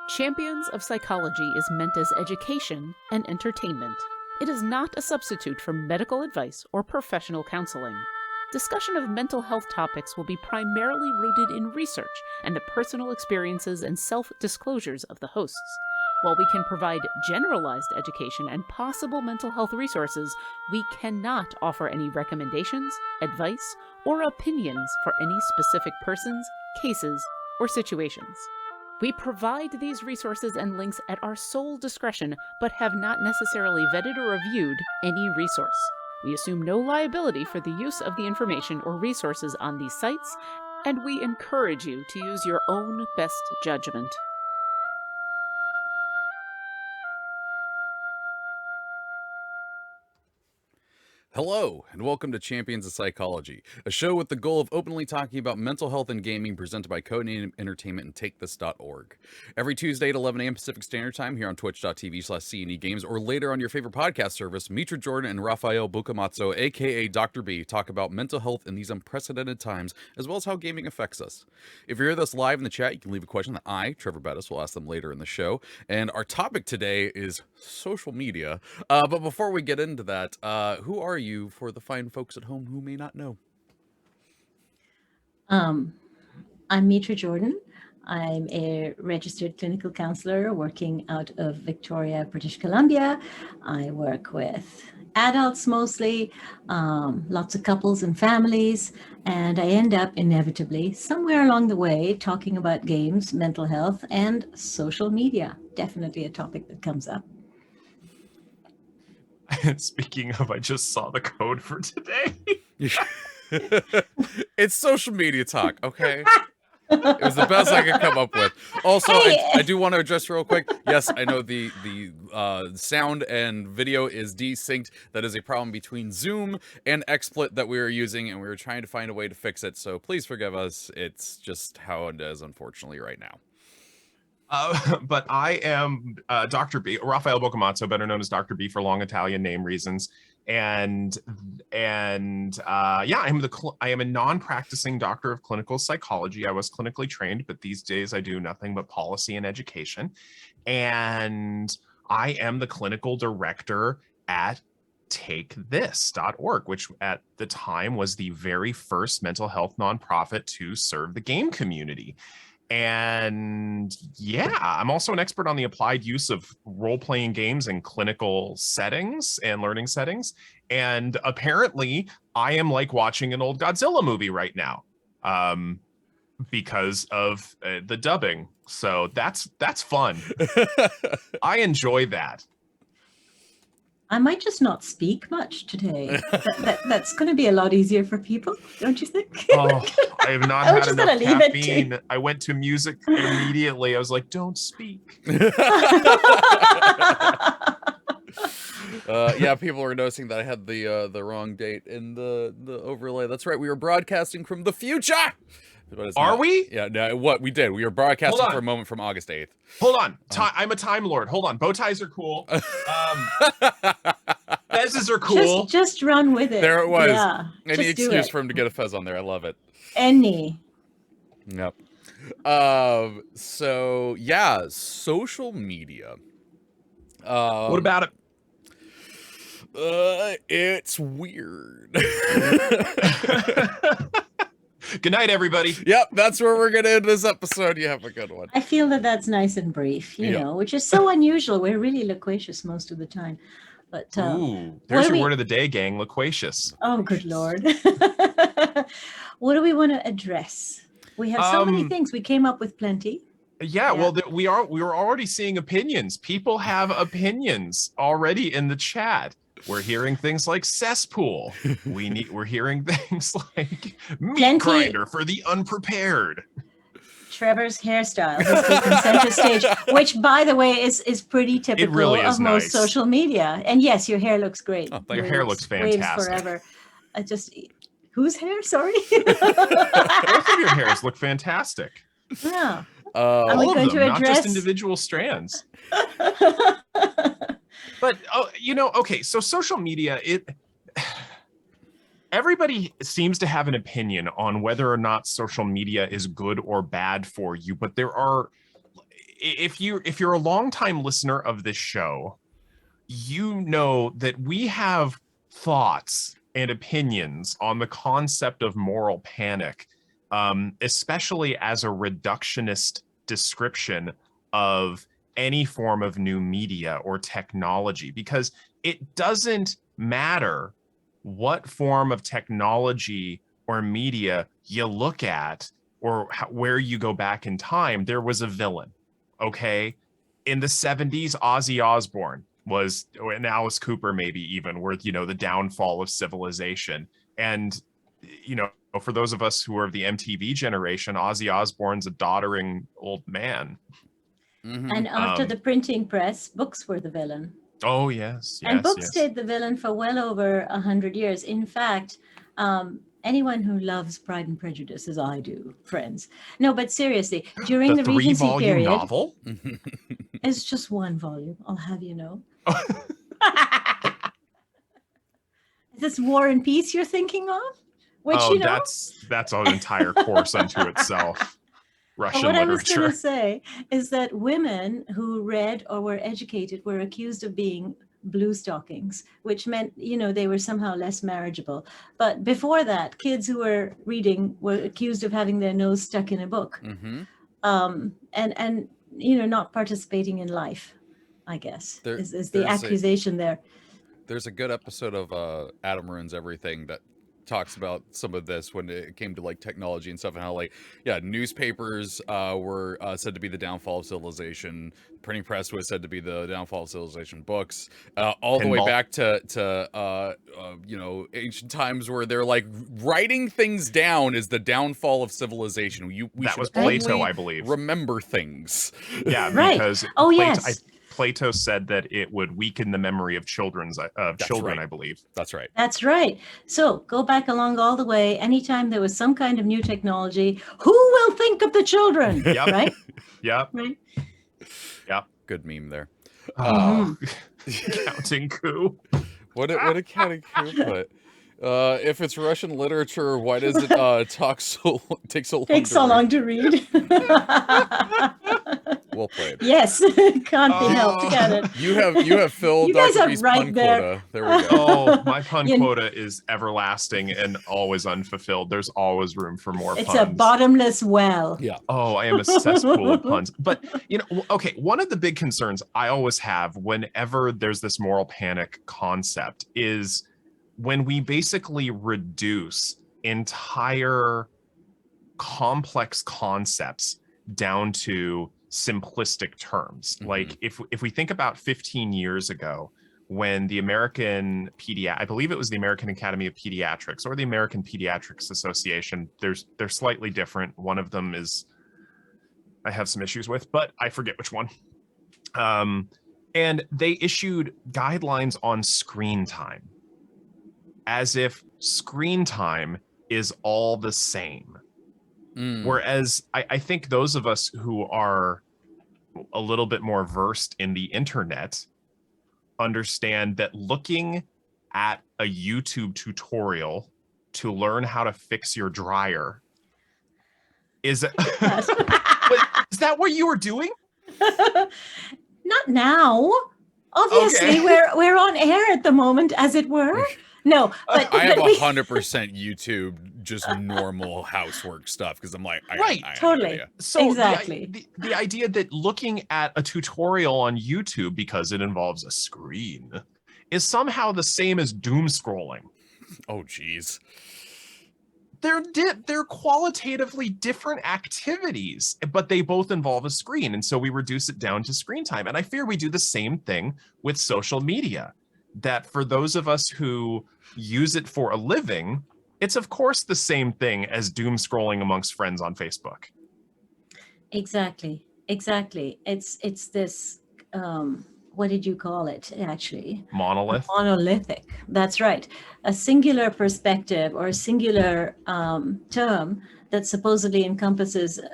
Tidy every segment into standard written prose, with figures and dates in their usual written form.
Champions of Psychology is meant as education and entertainment. It is not a substitute for medical advice or professional counseling. Discussion of mental health topics will be primarily rooted in research and the personal experiences and self-disclosures of the hosts. While we can provide generalized education and possible mental health resources, we cannot offer any recommendations, advice, or opinions for any specific persons, cases, or situations. We provide these resources and links at our sole discretion, but have not necessarily vetted or reviewed any resource. We assume no liability for the use of the information or resources on these sites, and we encourage you to use your own best judgment. Hello, and welcome to Champions of Psychology, a show with the goal of openly talking about mental health and gaming presented by Codename Entertainment and TakeThis.org. Every Tuesday at 11 a.m. Pacific Standard Time here on twitch.tv/CNE Games, or later on your favorite podcast service, Mitra Jordan and Raffael Boccamazzo, aka Dr. B, talk about mental health in these unprecedented times, as well as how gaming affects us. If you're with us live in the chat, you can leave a question that I, Treavor Bettis, will ask them later in the show. And our topic today is social media. But before we get into that, who are you for the fine folks at home who may not know? I'm Mitra Jordan. I'm a registered clinical counselor working out of Victoria, British Columbia. I work with adults mostly, lots of couples and families, and I end up inevitably somewhere along the way talking about games, mental health, and social media. Definitely a topic that comes up. Speaking of, I just saw the code for today. It's social media talk, okay? It was the best I could come up with. Also, I do want to address real quick. Yes, I know the sound and video is desynced. That is a problem between Zoom and XSplit that we were using, and we were trying to find a way to fix it. So please forgive us. It's just how it is, unfortunately, right now. But I am Dr. B, Raffael Boccamazzo, better known as Dr. B for long Italian name reasons. And I am a non-practicing doctor of clinical psychology. I was clinically trained, but these days I do nothing but policy and education. And I am the clinical director at TakeThis.org, which at the time was the very first mental health nonprofit to serve the game community. And yeah, I'm also an expert on the applied use of role-playing games in clinical settings and learning settings. And apparently I am like watching an old Godzilla movie right now because of the dubbing. So that's fun. I enjoy that. I might just not speak much today. That's going to be a lot easier for people, don't you think? Oh, I have not had enough caffeine. I went to music immediately. I was like, don't speak. Yeah, people were noticing that I had the wrong date in the overlay. That's right. We were broadcasting from the future. Are we? Yeah, no, what we did. We were broadcasting for a moment from August 8th. Hold on. I'm a Time Lord. Hold on. Bow ties are cool. Fezzes are cool. Just run with it. There it was. Yeah, Any excuse for him to get a fez on there. I love it. Any. Yep. So, yeah, social media. What about it? It's weird. Good night, everybody. Yep, that's where we're going to end this episode. You have a good one. I feel that that's nice and brief, you know, which is so unusual. We're really loquacious most of the time. But ooh, there's your word of the day, gang. Loquacious. Oh, good Lord. What do we want to address? We have so many things. We came up with plenty. Yeah, well, we were already seeing opinions. People have opinions already in the chat. We're hearing things like cesspool. We're hearing things like meat grinder for the unprepared. Trevor's hairstyle has taken center stage, which, by the way, is pretty typical really is of most social media. And yes, your hair looks great. Oh, your hair looks fantastic. Waves forever. Whose hair? Sorry. Both of your hairs look fantastic. Yeah. All of them, not just individual strands. But okay, so social media, everybody seems to have an opinion on whether or not social media is good or bad for you, but there are if you're a longtime listener of this show, you know that we have thoughts and opinions on the concept of moral panic, especially as a reductionist description of any form of new media or technology, because it doesn't matter what form of technology or media you look at or where you go back in time. There was a villain, okay? In the 70s, Ozzy Osbourne was, and Alice Cooper maybe even, were, you know, the downfall of civilization. And, you know, for those of us who are of the MTV generation, Ozzy Osbourne's a doddering old man. Mhm. And after the printing press, books were the villain. Oh, yes. And books yes. stayed the villain for well over 100 years. In fact, anyone who loves Pride and Prejudice, as I do, friends. No, but seriously, during the Regency 3-volume period, novel? it's just one volume, I'll have you know. Is this War and Peace you're thinking of? Which, oh, you know, that's an entire course unto itself. Russian what literature. I was going to say is that women who read or were educated were accused of being blue stockings, which meant, you know, they were somehow less marriageable. But before that, kids who were reading were accused of having their nose stuck in a book, and you know, not participating in life, I guess, is the accusation there. There's a good episode of Adam Ruins Everything that talks about some of this when it came to like technology and stuff, and how like, yeah, newspapers were said to be the downfall of civilization, printing press was said to be the downfall of civilization, books all the way back to you know, ancient times where they're like writing things down is the downfall of civilization. That was Plato, I believe. Remember things. Yeah, Right. because Oh, Plato, yes. Plato said that it would weaken the memory of children, right. I believe. That's right. That's right. So go back along all the way. Anytime there was some kind of new technology, who will think of the children? Yep. Right? Yep. Right. Yep. Good meme there. Counting coup. What a counting coup put. If it's Russian literature, why does it take so long? Takes so long to read. Well played. Yes, can't be helped, can it? You have filled You guys Dr. are B's right pun there. quota. There we go. Oh, my pun quota is everlasting and always unfulfilled. There's always room for more It's puns. a bottomless well. Yeah. Oh, I am a cesspool of puns. But, you know, okay, one of the big concerns I always have whenever there's this moral panic concept is when we basically reduce entire complex concepts down to simplistic terms. Like if we think about 15 years ago, when the American I believe it was the American Academy of Pediatrics or the American Pediatrics Association, they're slightly different. One of them is I have some issues with, but I forget which one. And they issued guidelines on screen time, as if screen time is all the same. Whereas I think those of us who are a little bit more versed in the internet understand that looking at a YouTube tutorial to learn how to fix your dryer is that what you were doing? Not now. Obviously, we're on air at the moment, as it were. No, but I have 100% YouTube, just normal housework stuff, because I'm like, I totally. So exactly. The idea that looking at a tutorial on YouTube because it involves a screen is somehow the same as doom scrolling. Oh, geez. They're qualitatively different activities, but they both involve a screen. And so we reduce it down to screen time. And I fear we do the same thing with social media, that for those of us who use it for a living, it's of course the same thing as doom scrolling amongst friends on Facebook. Exactly. It's this, what did you call it, actually? Monolithic. That's right. A singular perspective or a singular term that supposedly encompasses a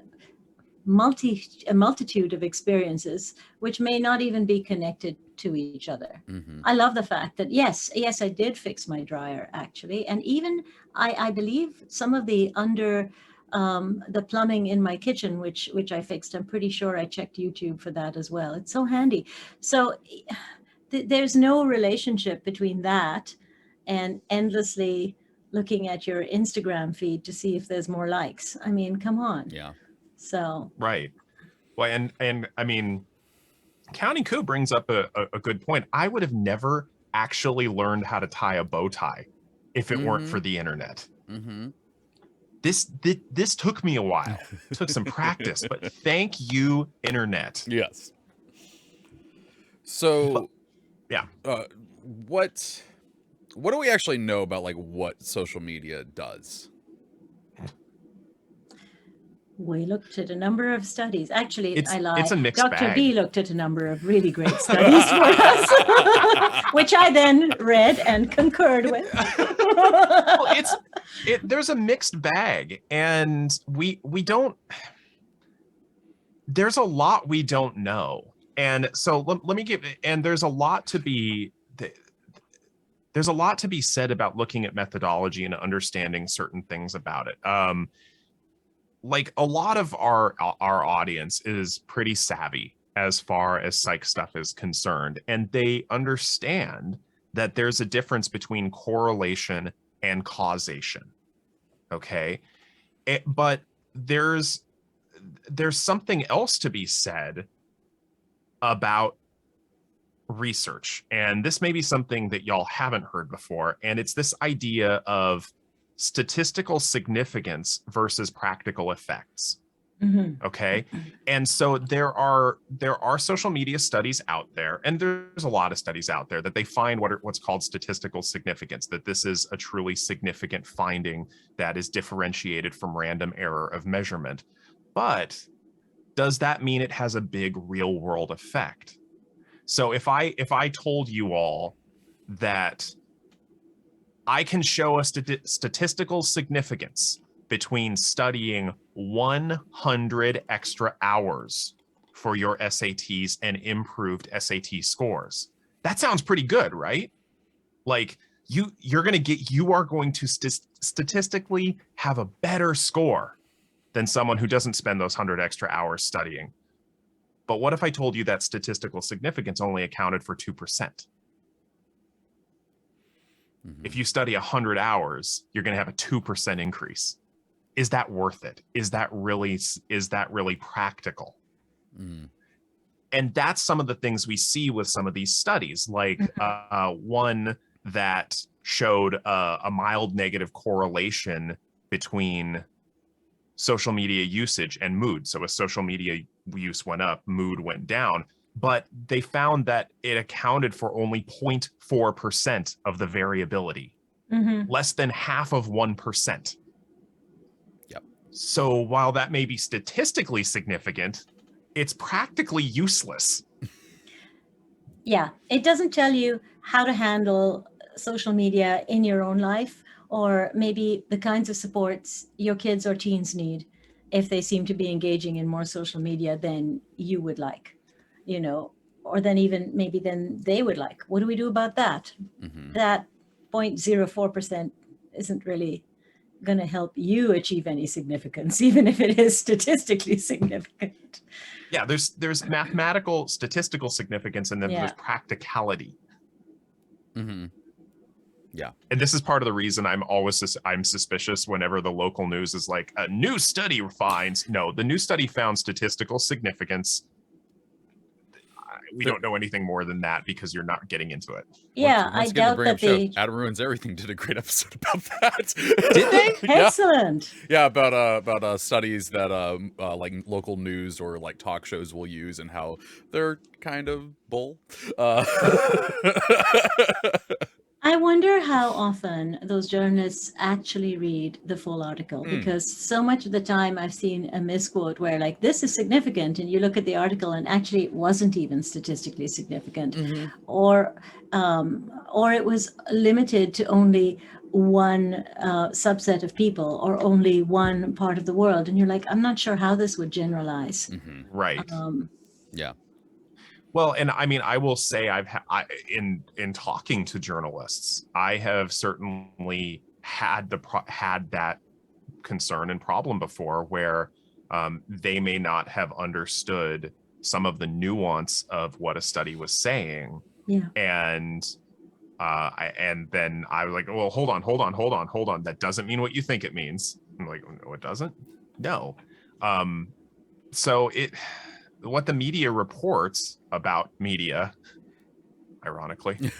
multitude of experiences, which may not even be connected to each other. I love the fact that, yes, I did fix my dryer, actually. And even I believe some of the the plumbing in my kitchen, which I fixed. I'm pretty sure I checked YouTube for that as well. It's so handy. So there's no relationship between that and endlessly looking at your Instagram feed to see if there's more likes. I mean, come on. Yeah. So Right. Well, and I mean, County Coup brings up a good point. I would have never actually learned how to tie a bow tie if it weren't for the internet. Mm-hmm. This took me a while. It took some practice, but thank you, internet. Yes. So, yeah. What do we actually know about like what social media does? we looked at a number of studies. Actually, I lie. It's a mixed Dr. bag. B looked at a number of really great studies for us, which I then read and concurred with. Well, there's a mixed bag, and we don't. There's a lot we don't know, and so let me give. And there's a lot to be. There's a lot to be said about looking at methodology and understanding certain things about it. Like a lot of our audience is pretty savvy as far as psych stuff is concerned, and they understand that there's a difference between correlation and causation. Okay, but there's something else to be said about research, and this may be something that y'all haven't heard before, and it's this idea of statistical significance versus practical effects. Mm-hmm. Okay, and so there are social media studies out there, and there's a lot of studies out there that they find what's called statistical significance, that this is a truly significant finding that is differentiated from random error of measurement. But does that mean it has a big real world effect? So if I told you all that I can show a statistical significance between studying 100 extra hours for your SATs and improved SAT scores, that sounds pretty good, right? Like you are going to statistically have a better score than someone who doesn't spend those 100 extra hours studying. But what if I told you that statistical significance only accounted for 2%? If you study 100 hours, you're going to have a 2% increase. Is that worth it? Is that really practical? And that's some of the things we see with some of these studies, like one that showed a mild negative correlation between social media usage and mood. So as social media use went up, mood went down. But they found that it accounted for only 0.4% of the variability, less than half of 1%. Yep. So while that may be statistically significant, it's practically useless. Yeah, it doesn't tell you how to handle social media in your own life, or maybe the kinds of supports your kids or teens need if they seem to be engaging in more social media than you would like. You know, or then even maybe then they would like. What do we do about that? That 0.04% isn't really going to help you achieve any significance, even if it is statistically significant. Yeah, there's mathematical, statistical significance, and then there's practicality. Yeah. And this is part of the reason I'm suspicious whenever the local news is like, a new study finds. No, the new study found statistical significance. We don't know anything more than that because you're not getting into it. Yeah, once I doubt that they... Adam Ruins Everything did a great episode about that. Did they? Excellent. Yeah, about studies that like local news or like talk shows will use and how they're kind of bull. I wonder how often those journalists actually read the full article, because so much of the time I've seen a misquote where like, this is significant, and you look at the article and actually it wasn't even statistically significant, or it was limited to only one subset of people or only one part of the world. And you're like, I'm not sure how this would generalize. Right. Yeah. Well, and I mean, I will say in talking to journalists, I have certainly had that concern and problem before where they may not have understood some of the nuance of what a study was saying. Yeah. And then I was like, well, hold on. That doesn't mean what you think it means. I'm like, no, it doesn't. No. So what the media reports about media, ironically,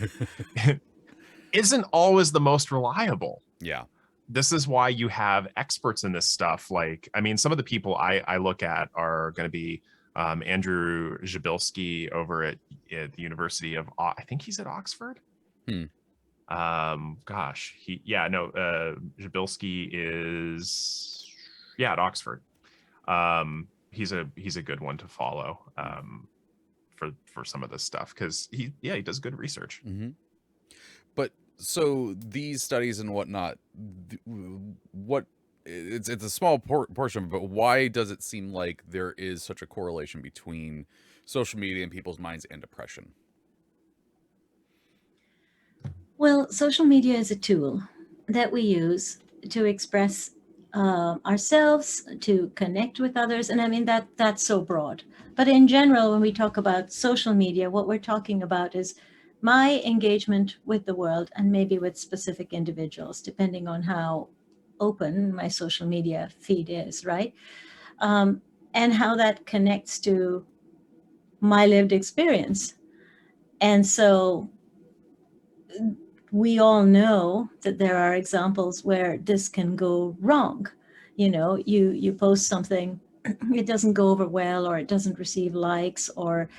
isn't always the most reliable. Yeah. This is why you have experts in this stuff. Like, I mean, some of the people I look at are going to be Andrew Jabilski over at the University of, I think he's at Oxford. Jabilski is at Oxford. He's a good one to follow for some of this stuff, because he does good research. Mm-hmm. But so these studies and whatnot, it's a small portion, but why does it seem like there is such a correlation between social media and people's minds and depression? Well, social media is a tool that we use to express ourselves, to connect with others. And I mean, that's so broad. But in general, when we talk about social media, what we're talking about is my engagement with the world and maybe with specific individuals, depending on how open my social media feed is, right? And how that connects to my lived experience. And so we all know that there are examples where this can go wrong. You know, you post something, it doesn't go over well, or it doesn't receive likes, or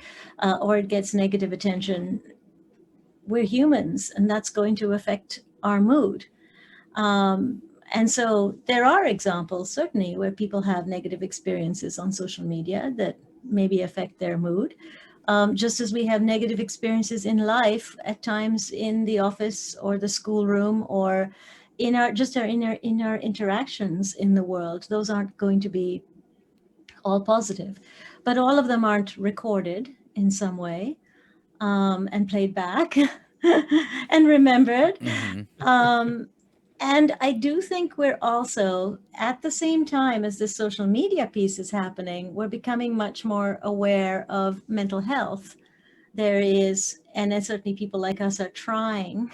it gets negative attention. We're humans, and that's going to affect our mood. And so there are examples, certainly, where people have negative experiences on social media that maybe affect their mood. Just as we have negative experiences in life at times in the office or the schoolroom, or in our interactions in the world. Those aren't going to be all positive, but all of them aren't recorded in some way and played back and remembered. Mm-hmm. And I do think we're also, at the same time as this social media piece is happening, we're becoming much more aware of mental health. There is, and certainly people like us are trying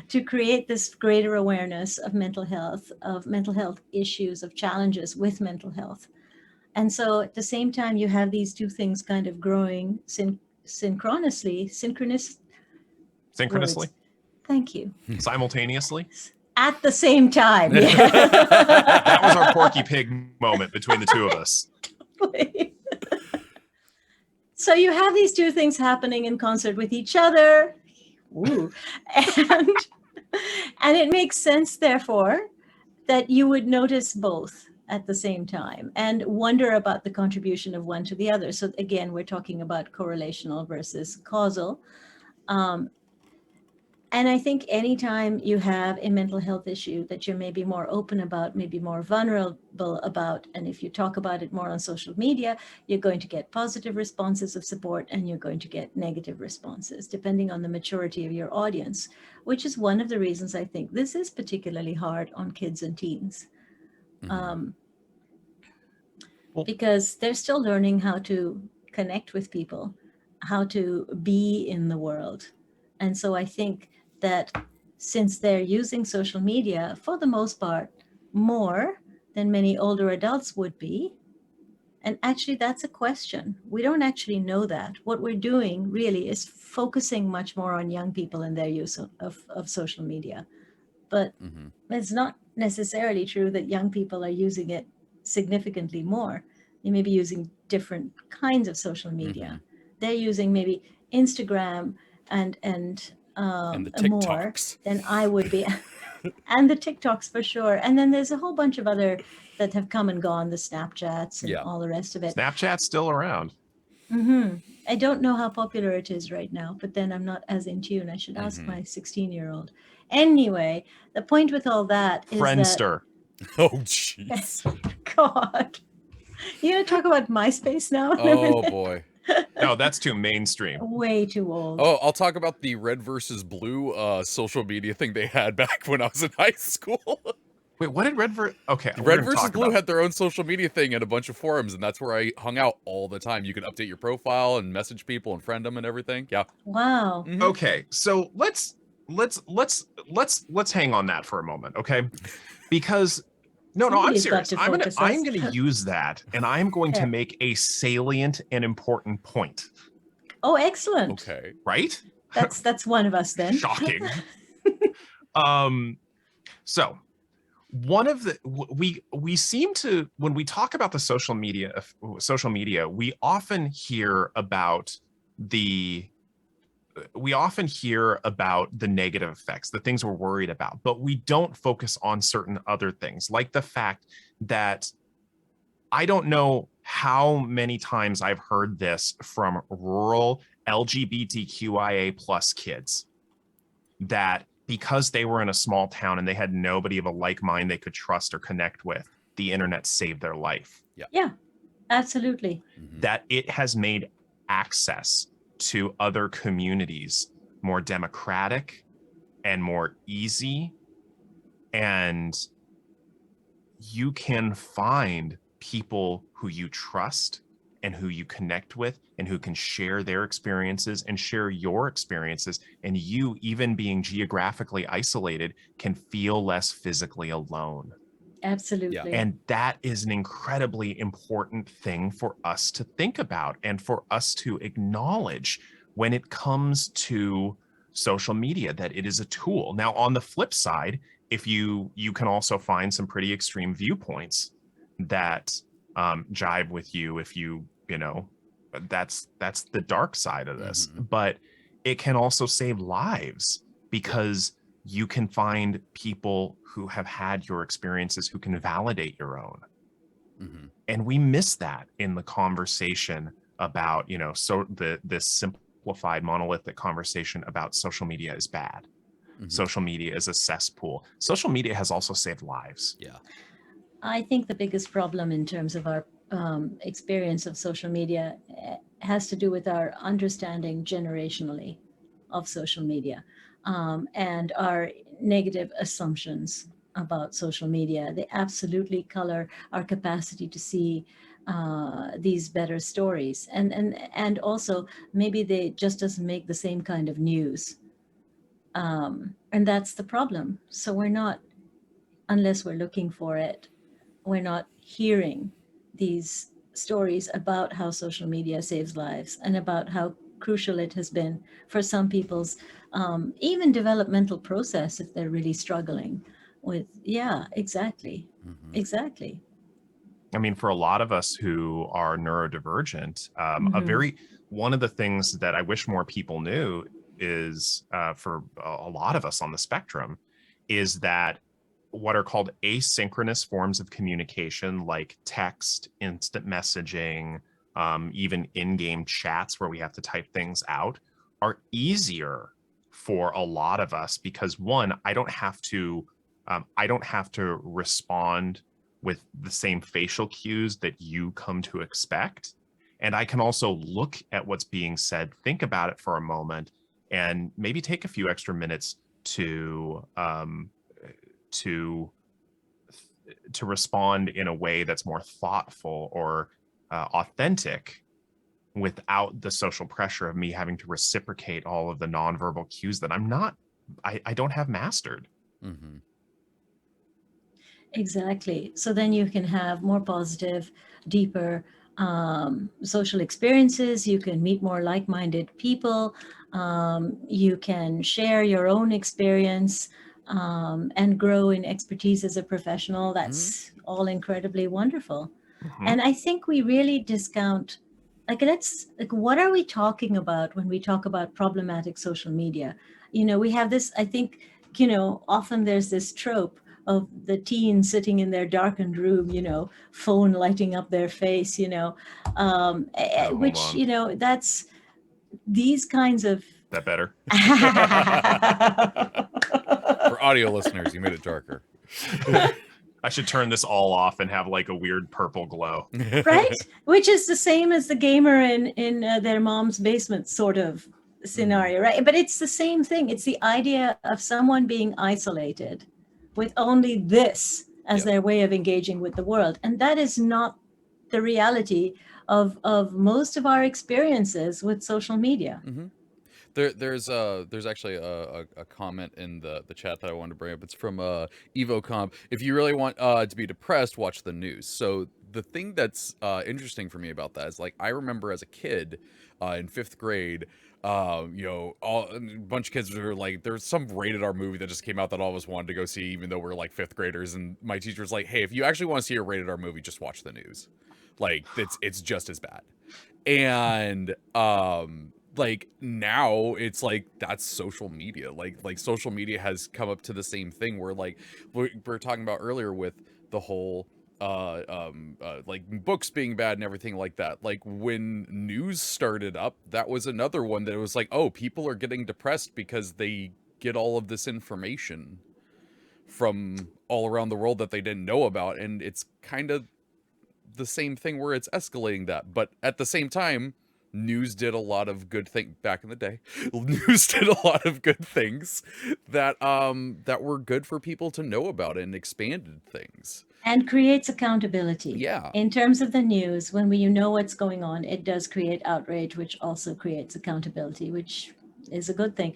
to create this greater awareness of mental health issues, of challenges with mental health. And so at the same time, you have these two things kind of growing synchronously. Words. Thank you. Simultaneously? At the same time. Yeah. That was our Porky Pig moment between the two of us. So you have these two things happening in concert with each other. Ooh. And it makes sense, therefore, that you would notice both at the same time and wonder about the contribution of one to the other. So again, we're talking about correlational versus causal. And I think anytime you have a mental health issue that you're maybe more open about, maybe more vulnerable about, and if you talk about it more on social media, you're going to get positive responses of support, and you're going to get negative responses, depending on the maturity of your audience, which is one of the reasons I think this is particularly hard on kids and teens. Because they're still learning how to connect with people, how to be in the world. And so I think that since they're using social media for the most part more than many older adults would be, and actually that's a question. We don't actually know that. What we're doing really is focusing much more on young people and their use of social media. But it's not necessarily true that young people are using it significantly more. They may be using different kinds of social media. They're using maybe Instagram and the more TikToks than I would be. And the TikToks for sure. And then there's a whole bunch of other that have come and gone, the Snapchats and all the rest of it. Snapchat's still around. I don't know how popular it is right now, but then I'm not as in tune. I should ask my 16-year-old. Anyway, the point with all that is Friendster. Oh, jeez. God. You gonna talk about MySpace now? Oh, boy. No, that's too mainstream. Way too old. Oh, I'll talk about the red versus blue social media thing they had back when I was in high school. Wait, what did Red versus? Okay, Red versus Blue had their own social media thing and a bunch of forums, and that's where I hung out all the time. You can update your profile and message people and friend them and everything. Yeah. Wow. Mhm. Okay, so let's hang on that for a moment, okay? Because no, I'm Somebody's serious. got to I'm focus gonna us. use that, and I'm going to Yeah. make a salient and important point. Oh, excellent. Okay. Right? That's one of us then. Shocking. So one of the we seem to, when we talk about the social media, we often hear about the negative effects, the things we're worried about, but we don't focus on certain other things, like the fact that I don't know how many times I've heard this from rural LGBTQIA plus kids, that because they were in a small town and they had nobody of a like mind they could trust or connect with, the internet saved their life. Yeah, absolutely. That it has made access to other communities more democratic and more easy, and you can find people who you trust and who you connect with and who can share their experiences and share your experiences, and you, even being geographically isolated, can feel less physically alone. Absolutely. Yeah. And that is an incredibly important thing for us to think about and for us to acknowledge when it comes to social media, that it is a tool. Now, on the flip side, if you can also find some pretty extreme viewpoints that jive with you, if you know, that's the dark side of this. But it can also save lives, because you can find people who have had your experiences who can validate your own. And we miss that in the conversation about, you know, so this simplified monolithic conversation about social media is bad. Social media is a cesspool. Social media has also saved lives. Yeah. I think the biggest problem in terms of our experience of social media has to do with our understanding generationally of social media, and our negative assumptions about social media. They absolutely color our capacity to see these better stories, and also maybe they just doesn't make the same kind of news, and that's the problem. So we're not, unless we're looking for it, we're not hearing these stories about how social media saves lives and about how crucial it has been for some people's even developmental process if they're really struggling with. Yeah, exactly. Exactly. I mean, for a lot of us who are neurodivergent, one of the things that I wish more people knew is, for a lot of us on the spectrum, is that what are called asynchronous forms of communication, like text, instant messaging, even in-game chats where we have to type things out, are easier for a lot of us, because one, I don't have to respond with the same facial cues that you come to expect. And I can also look at what's being said, think about it for a moment, and maybe take a few extra minutes to respond in a way that's more thoughtful or authentic, without the social pressure of me having to reciprocate all of the nonverbal cues that I don't have mastered. Exactly. So then you can have more positive, deeper social experiences. You can meet more like-minded people. You can share your own experience and grow in expertise as a professional. That's all incredibly wonderful. And I think we really discount, what are we talking about when we talk about problematic social media? You know, we have this, I think, you know, often there's this trope of the teen sitting in their darkened room, you know, phone lighting up their face, you know, which, you know, that's these kinds of. That better? For audio listeners, you made it darker. I should turn this all off and have like a weird purple glow. Right? Which is the same as the gamer in their mom's basement sort of scenario, right? But it's the same thing. It's the idea of someone being isolated with only this as Yep. their way of engaging with the world. And that is not the reality of most of our experiences with social media. Mm-hmm. There's actually a comment in the chat that I wanted to bring up. It's from EvoComp. If you really want to be depressed, watch the news. So the thing that's interesting for me about that is, like, I remember as a kid in 5th grade, you know, a bunch of kids were like, there's some rated R movie that just came out that all of us wanted to go see, even though we're like 5th graders. And my teacher was like, hey, if you actually want to see a rated R movie, just watch the news. Like, it's just as bad. And like, now it's like, that's social media. Like social media has come up to the same thing where, like, we're talking about earlier with the whole like books being bad and everything like that. Like, when news started up, that was another one that it was like, oh, people are getting depressed because they get all of this information from all around the world that they didn't know about. And it's kind of the same thing where it's escalating that. But at the same time, news did a lot of good things back in the day. News did a lot of good things that that were good for people to know about and expanded things. And creates accountability. Yeah. In terms of the news, when you know what's going on, it does create outrage, which also creates accountability, which is a good thing.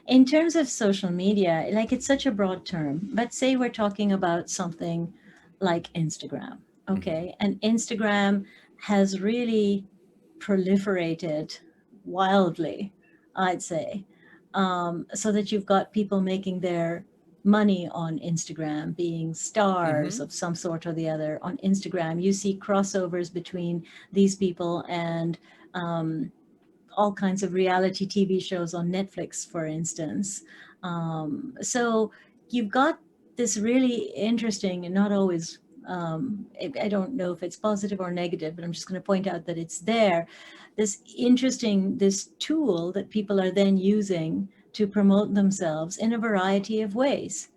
In terms of social media, like, it's such a broad term, but say we're talking about something like Instagram, okay? And Instagram has really proliferated wildly, I'd say, so that you've got people making their money on Instagram, being stars of some sort or the other on Instagram. You see crossovers between these people and all kinds of reality TV shows on Netflix, for instance. So you've got this really interesting, and not always, I don't know if it's positive or negative, but I'm just going to point out that it's there. This tool that people are then using to promote themselves in a variety of ways.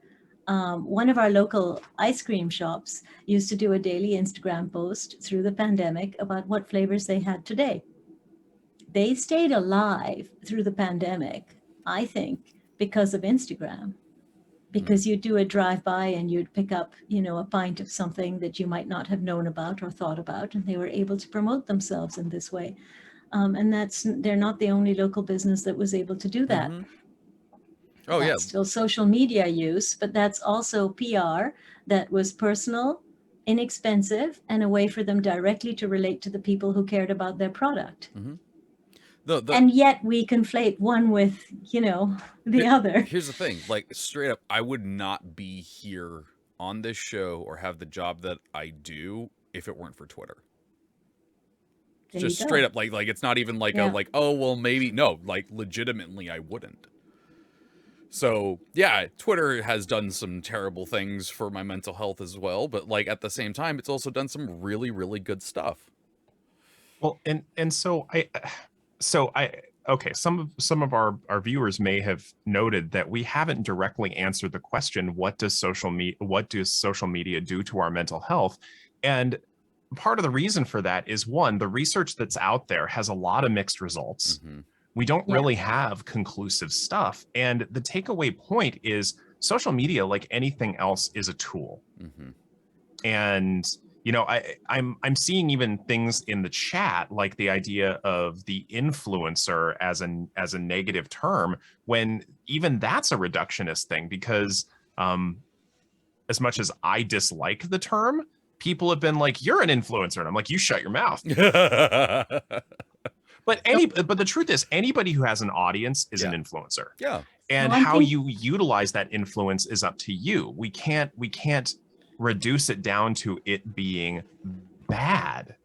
One of our local ice cream shops used to do a daily Instagram post through the pandemic about what flavors they had today. They stayed alive through the pandemic, I think, because of Instagram. Because you'd do a drive-by and you'd pick up, a pint of something that you might not have known about or thought about, and they were able to promote themselves in this way. And they're not the only local business that was able to do that. Oh, that's yeah. Still social media use, but that's also PR that was personal, inexpensive, and a way for them directly to relate to the people who cared about their product. And yet we conflate one with, the other. Here's the thing, like, straight up, I would not be here on this show or have the job that I do if it weren't for Twitter. Just straight up, like it's not even like oh, well, maybe. No, like, legitimately, I wouldn't. So yeah, Twitter has done some terrible things for my mental health as well, but, like, at the same time, it's also done some really, really good stuff. Well, and so okay, some of our viewers may have noted that we haven't directly answered the question, what does social media do to our mental health? And part of the reason for that is, one, the research that's out there has a lot of mixed results. We don't really have conclusive stuff. And the takeaway point is, social media, like anything else, is a tool. And I'm seeing even things in the chat, like the idea of the influencer as a negative term, when even that's a reductionist thing, because as much as I dislike the term, people have been like, you're an influencer, and I'm like, you shut your mouth. But the truth is, anybody who has an audience is an influencer. Yeah. And how you utilize that influence is up to you. We can't reduce it down to it being bad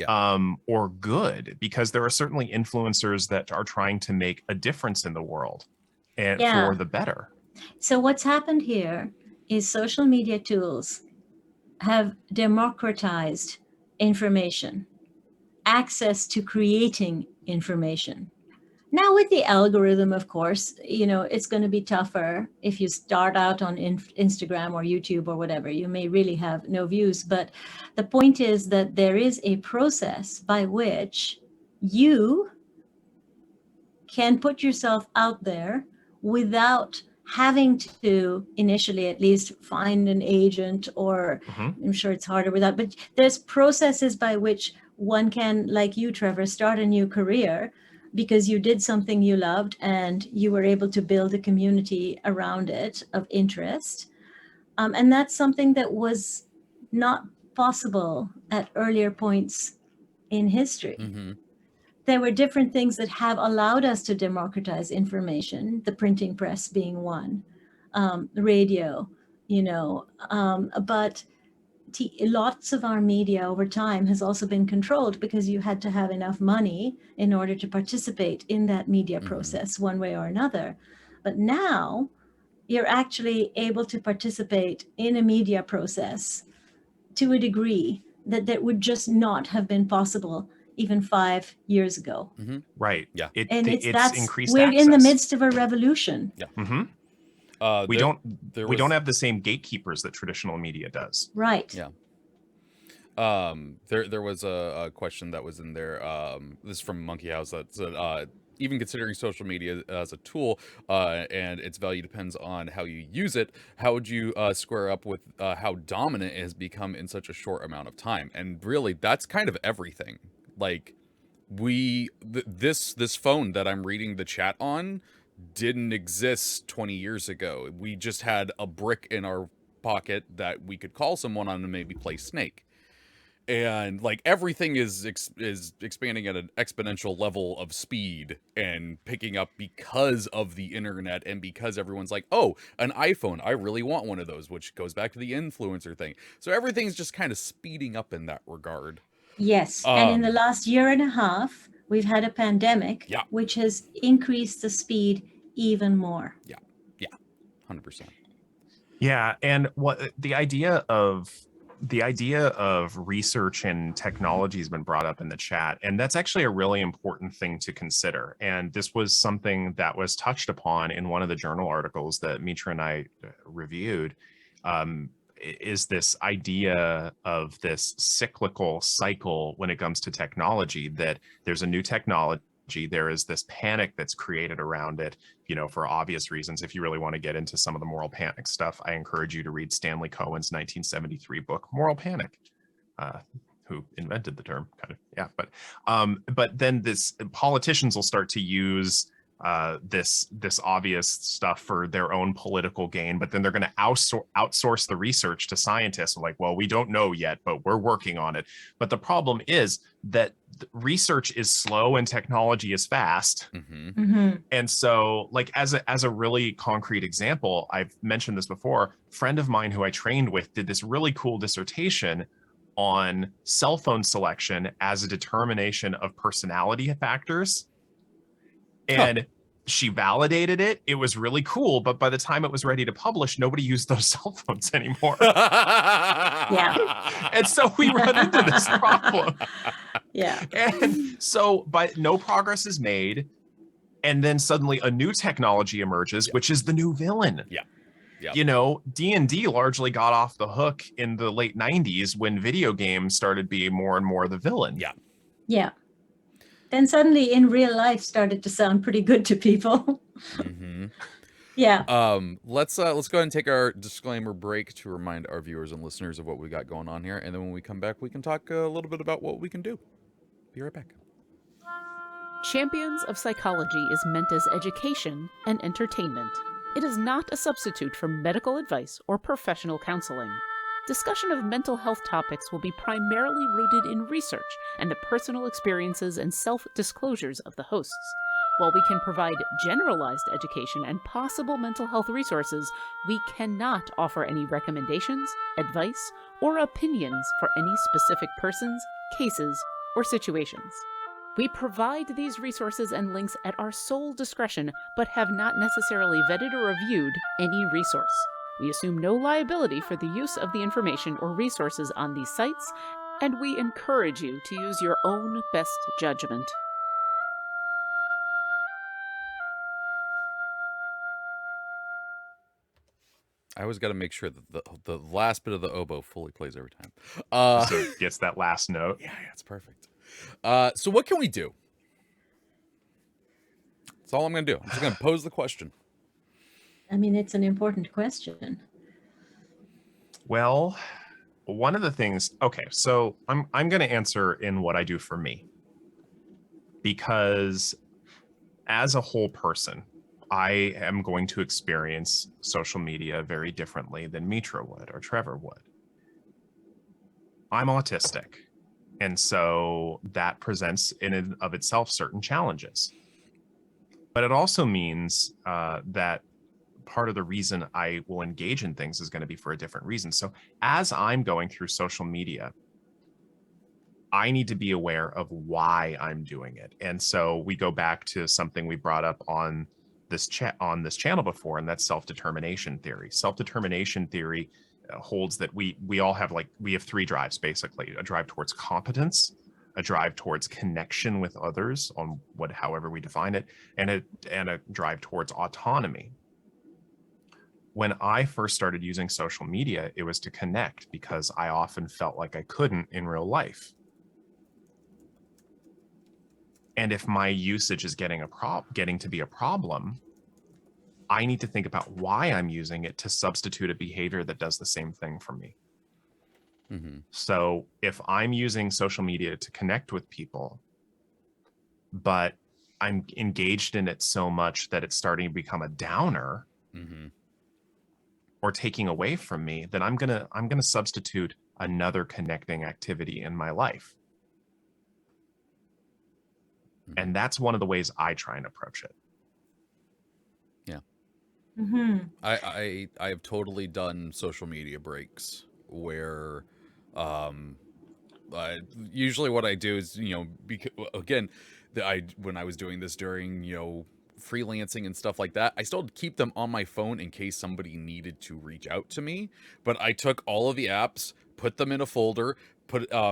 or good, because there are certainly influencers that are trying to make a difference in the world and for the better. So what's happened here is social media tools have democratized information, access to creating information. Now, with the algorithm, of course, it's going to be tougher. If you start out on Instagram or YouTube or whatever, you may really have no views. But the point is that there is a process by which you can put yourself out there without having to initially at least find an agent, or I'm sure it's harder with that, but there's processes by which one can, like you, Treavor, start a new career because you did something you loved and you were able to build a community around it of interest. And that's something that was not possible at earlier points in history. Mm-hmm. There were different things that have allowed us to democratize information, the printing press being one, the radio, but lots of our media over time has also been controlled because you had to have enough money in order to participate in that media process one way or another. But now you're actually able to participate in a media process to a degree that would just not have been possible even 5 years ago. Mm-hmm. Right. Yeah. It's increased we're access. in the midst of a revolution. Yeah. Mm-hmm. We don't have the same gatekeepers that traditional media does. Right. Yeah. There was a question that was in there. This is from Monkey House that said, even considering social media as a tool and its value depends on how you use it, how would you square up with how dominant it has become in such a short amount of time? And really, that's kind of everything. Like, this phone that I'm reading the chat on didn't exist 20 years ago. We just had a brick in our pocket that we could call someone on and maybe play Snake. And like everything is expanding at an exponential level of speed and picking up because of the internet and because everyone's like, oh, an iPhone, I really want one of those, which goes back to the influencer thing. So everything's just kind of speeding up in that regard. Yes. And in the last year and a half, we've had a pandemic, which has increased the speed even more. Yeah. 100%. Yeah. And what the idea of research and technology has been brought up in the chat, and that's actually a really important thing to consider. And this was something that was touched upon in one of the journal articles that Mitra and I reviewed, is this idea of this cyclical cycle when it comes to technology, that there's a new technology, there is this panic that's created around it, for obvious reasons. If you really want to get into some of the moral panic stuff, I encourage you to read Stanley Cohen's 1973 book, Moral Panic, who invented the term, kind of. Yeah. But then politicians will start to use this obvious stuff for their own political gain, but then they're going to outsource the research to scientists. Like, well, we don't know yet, but we're working on it. But the problem is that research is slow and technology is fast. And so, like, as a really concrete example, I've mentioned this before, a friend of mine who I trained with did this really cool dissertation on cell phone selection as a determination of personality factors. And she validated it. It was really cool. But by the time it was ready to publish, nobody used those cell phones anymore. Yeah. And so we run into this problem. Yeah. And so, but no progress is made. And then suddenly a new technology emerges, which is the new villain. Yeah. D&D largely got off the hook in the late 90s when video games started being more and more the villain. Yeah. Then suddenly in real life started to sound pretty good to people. Yeah. Let's go ahead and take our disclaimer break to remind our viewers and listeners of what we got going on here. And then when we come back, we can talk a little bit about what we can do. Be right back. Champions of Psychology is meant as education and entertainment. It is not a substitute for medical advice or professional counseling. Discussion of mental health topics will be primarily rooted in research and the personal experiences and self-disclosures of the hosts. While we can provide generalized education and possible mental health resources, we cannot offer any recommendations, advice, or opinions for any specific persons, cases, or situations. We provide these resources and links at our sole discretion, but have not necessarily vetted or reviewed any resource. We assume no liability for the use of the information or resources on these sites, and we encourage you to use your own best judgment. I always got to make sure that the last bit of the oboe fully plays every time. So it gets that last note. Yeah, it's perfect. So what can we do? That's all I'm going to do. I'm just going to pose the question. I mean, it's an important question. Well, one of the things, okay, so I'm going to answer in what I do for me, because as a whole person, I am going to experience social media very differently than Mitra would or Treavor would. I'm autistic, and so that presents in and of itself certain challenges. But it also means that part of the reason I will engage in things is going to be for a different reason. So as I'm going through social media, I need to be aware of why I'm doing it. And so we go back to something we brought up on this channel before, and that's self-determination theory. Self-determination theory holds that we all have we have three drives, basically: a drive towards competence, a drive towards connection with others on however we define it, and a drive towards autonomy. When I first started using social media, it was to connect because I often felt like I couldn't in real life. And if my usage is getting to be a problem, I need to think about why I'm using it to substitute a behavior that does the same thing for me. Mm-hmm. So if I'm using social media to connect with people, but I'm engaged in it so much that it's starting to become a downer, Mm-hmm. or taking away from me, then I'm gonna substitute another connecting activity in my life. Mm-hmm. And that's one of the ways I try and approach it. Yeah. Mm-hmm. I have totally done social media breaks where usually what I do is, again, when I was doing this during, freelancing and stuff like that, I still keep them on my phone in case somebody needed to reach out to me. But I took all of the apps, put them in a folder,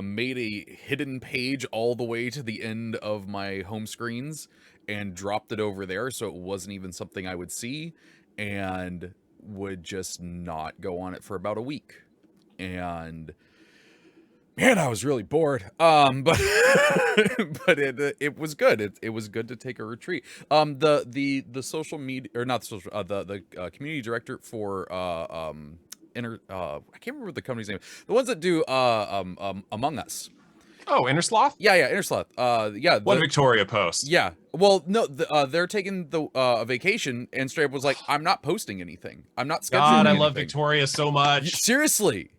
made a hidden page all the way to the end of my home screens and dropped it over there, so it wasn't even something I would see, and would just not go on it for about a week. And man, I was really bored. But but it was good. It was good to take a retreat. The social media, or not the social, the community director for I can't remember the company's name. The ones that do Among Us. Oh, Innersloth? Yeah, Intersloth. Yeah, One Victoria post. yeah. Well, no, they're taking the vacation, and straight up was like, I'm not posting anything. I'm not scheduling God, I anything. love Victoria so much. Seriously.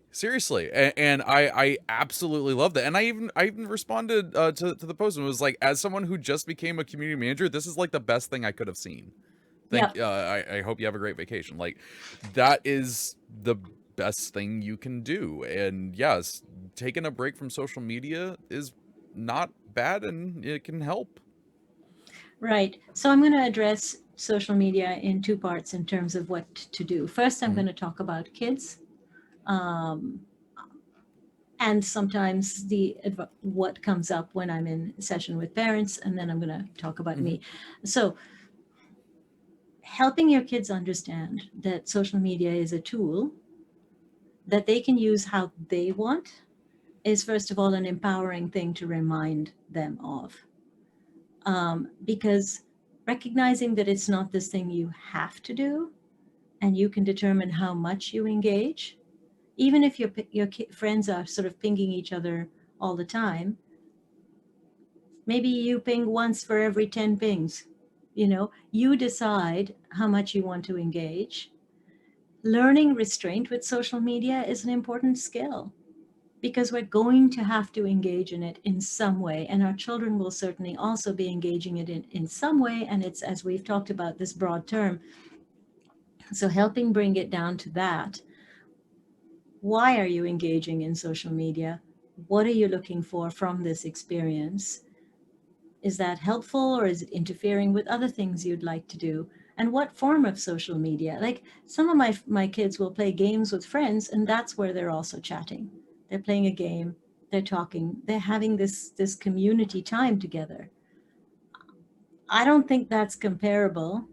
And I absolutely love that. And I even responded to the post and was like, as someone who just became a community manager, this is like the best thing I could have seen. I hope you have a great vacation. Like, that is the best thing you can do. And yes, taking a break from social media is not bad, and it can help. Right. So I'm going to address social media in two parts in terms of what to do. First, I'm Mhm. going to talk about kids. And sometimes what comes up when I'm in session with parents, and then I'm going to talk about me. So helping your kids understand that social media is a tool that they can use how they want is, first of all, an empowering thing to remind them of. Because recognizing that it's not this thing you have to do, and you can determine how much you engage, even if your friends are sort of pinging each other all the time. Maybe you ping once for every 10 pings. You decide how much you want to engage. Learning restraint with social media is an important skill, because we're going to have to engage in it in some way, and our children will certainly also be engaging it in some way. And it's, as we've talked about, this broad term. So helping bring it down to that. Why are you engaging in social media? What are you looking for from this experience? Is that helpful, or is it interfering with other things you'd like to do? And what form of social media? Like, some of my kids will play games with friends, and that's where they're also chatting. They're playing a game, they're talking, they're having this community time together. I don't think that's comparable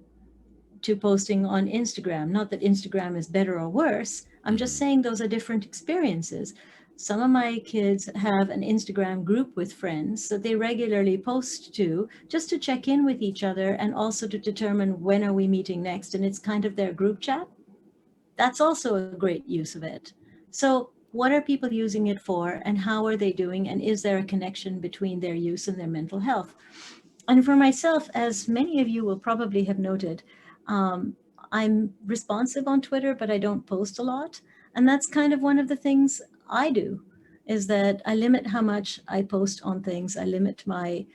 to posting on Instagram. Not that Instagram is better or worse. I'm just saying those are different experiences. Some of my kids have an Instagram group with friends that they regularly post to, just to check in with each other and also to determine when are we meeting next. And it's kind of their group chat. That's also a great use of it. So what are people using it for, and how are they doing? And is there a connection between their use and their mental health? And for myself, as many of you will probably have noted, I'm responsive on Twitter, but I don't post a lot. And that's kind of one of the things I do, is that I limit how much I post on things. I limit my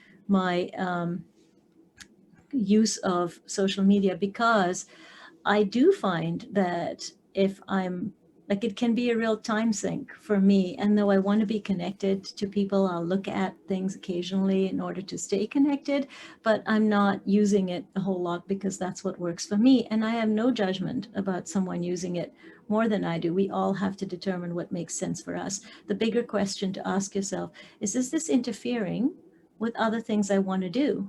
use of social media, because I do find that if I'm like, it can be a real time sink for me. And though I want to be connected to people, I'll look at things occasionally in order to stay connected, but I'm not using it a whole lot because that's what works for me. And I have no judgment about someone using it more than I do. We all have to determine what makes sense for us. The bigger question to ask yourself is this interfering with other things I want to do?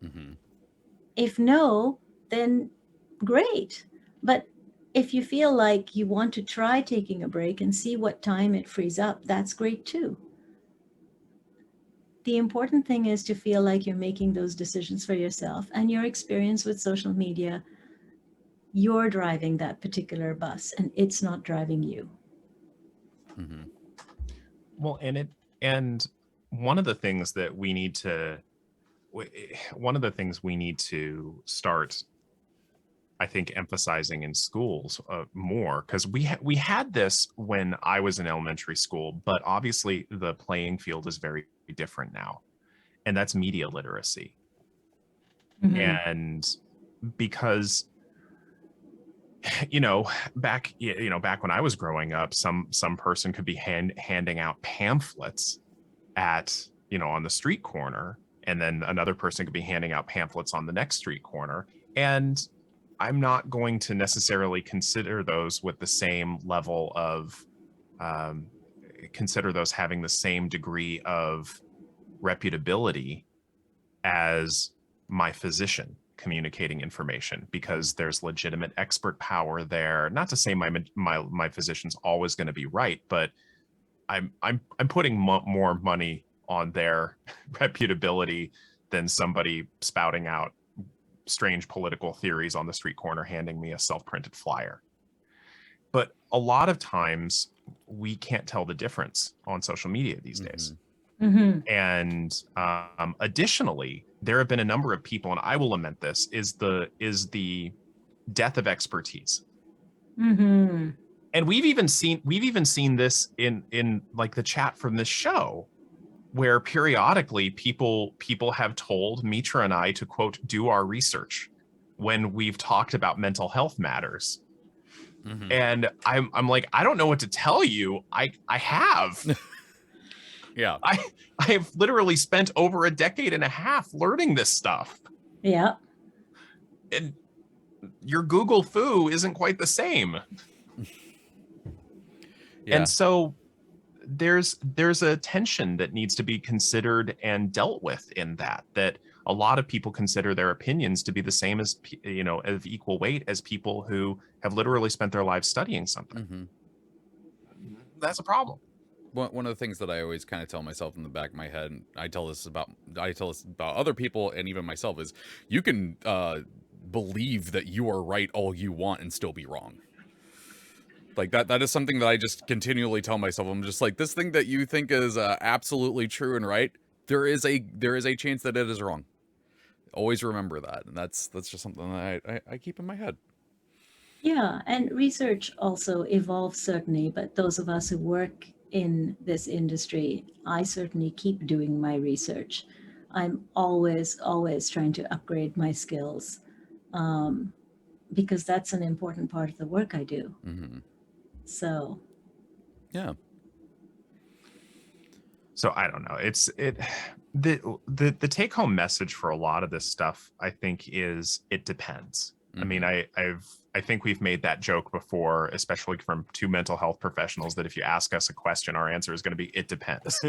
Mm-hmm. If no, then great. But if you feel like you want to try taking a break and see what time it frees up, that's great too. The important thing is to feel like you're making those decisions for yourself, and your experience with social media, you're driving that particular bus and it's not driving you. Mm-hmm. Well, and one of the things that we need to start, I think, emphasizing in schools more, because we had this when I was in elementary school, but obviously the playing field is very different now, and that's media literacy. Mhm. And because back when I was growing up, some person could be handing out pamphlets at on the street corner, and then another person could be handing out pamphlets on the next street corner, and I'm not going to necessarily consider those with the same level of consider those having the same degree of reputability as my physician communicating information, because there's legitimate expert power there. Not to say my physician's always going to be right, but I'm putting more money on their reputability than somebody spouting out strange political theories on the street corner handing me a self-printed flyer. But a lot of times we can't tell the difference on social media these days. Mhm. And additionally, there have been a number of people, and I will lament this, is the death of expertise. Mhm. And we've even seen this in like the chat from this show, where periodically people have told Mitra and I to, quote, do our research when we've talked about mental health matters. Mm-hmm. And I'm like, I don't know what to tell you. I have. Yeah. I have literally spent over a decade and a half learning this stuff. Yeah. And your Google foo isn't quite the same. Yeah. And so there's a tension that needs to be considered and dealt with in that a lot of people consider their opinions to be the same as, of equal weight as people who have literally spent their lives studying something. Mm-hmm. That's a problem. One of the things that I always kind of tell myself in the back of my head, and I tell this about other people and even myself, is you can believe that you are right all you want and still be wrong. Like that is something that I just continually tell myself. I'm just like, this thing that you think is absolutely true and right, there is a chance that it is wrong. Always remember that, and that's just something that I keep in my head. Yeah, and research also evolves certainly, but those of us who work in this industry, I certainly keep doing my research. I'm always trying to upgrade my skills, because that's an important part of the work I do. Mm-hmm. So Yeah. So I don't know. The take home message for a lot of this stuff, I think, is it depends. Mm-hmm. I mean, I think we've made that joke before, especially from two mental health professionals, that if you ask us a question, our answer is going to be, it depends.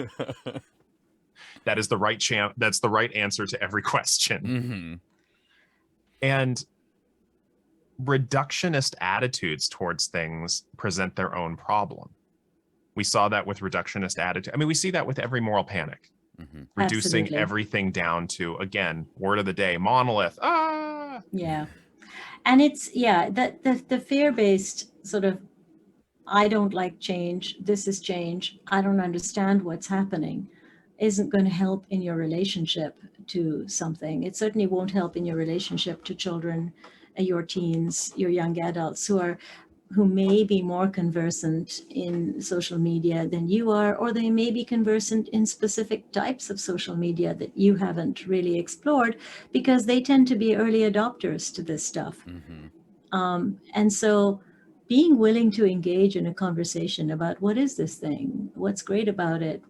That is the right that's the right answer to every question. Mm-hmm. And reductionist attitudes towards things present their own problem. We saw that with reductionist attitude. I mean, we see that with every moral panic, reducing Absolutely. everything down to, again, word of the day, monolith. Ah, Yeah. And it's, that the fear-based sort of, I don't like change, this is change, I don't understand what's happening, isn't going to help in your relationship to something. It certainly won't help in your relationship to children, your teens, your young adults who may be more conversant in social media than you are, or they may be conversant in specific types of social media that you haven't really explored, because they tend to be early adopters to this stuff. And so being willing to engage in a conversation about what is this thing, what's great about it,